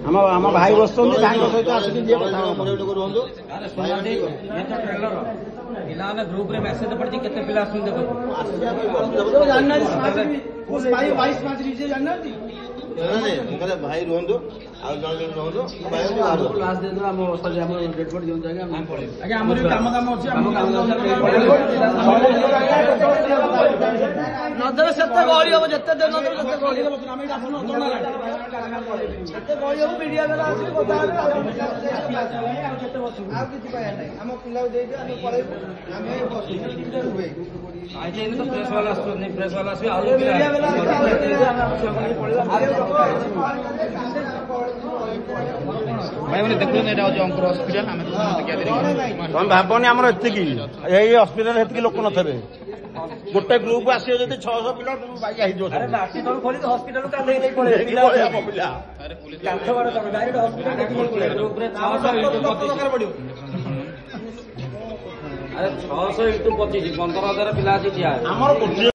ଆମ ଭାଇ ବସୁଛନ୍ତି ଭାଇଙ୍କ ସହିତ ଆସିକି ଯିଏ କଥା ରୁହନ୍ତୁ ପିଲାମାନେ ଗ୍ରୁପ ରେ ମେସେଜ ପଡିଛି କେତେ ପିଲା ଆସୁଛନ୍ତି ଜାଣିନାହାନ୍ତି ଭାଇ ରୁହନ୍ତୁ ଆଉ ଜଣେ ରୁହନ୍ତୁ ଆମର କାମ ଅଛି ନଦେଲେ ସେତେ ଗହଳି ହବ ଯେତେ ଦିନ ନଦେଲେ ସେତେ ଗହଳି ହବ ସେତେ ଗହଳି ହବ ମିଡିଆ ବେଲା ଆସିକି କଥା ହେବେ ଆଉ କିଛି କହିବା ନାହିଁ ଆମ ପିଲାକୁ ଦେଇକି ଆମେ ପଳେଇବୁ ଆମେ ପ୍ରେସ ବାଲା ଆସୁଛନ୍ତି ପ୍ରେସ ବାଲା ଆସିବେ ଆଉ ମିଡିଆ ବେଲା ଭାଇ ମାନେ ଦେଖୁଛନ୍ତି ଏଇଟା ହଉଛି ଅଙ୍କର ହସ୍ପିଟାଲ ଆମେ ତମେ ଭାବନି ଆମର ଏତିକି ଏଇ ହସ୍ପିଟାଲ ଏତିକି ଲୋକ ନଥିବେ ଗୋଟେ ଗ୍ରୁପ ଆସିବ ଯଦି 600 ପିଲା ବାଇକ ହେଇଯିବ ପିଲା 600 × 25 15,000 ପିଲା ଅଛି।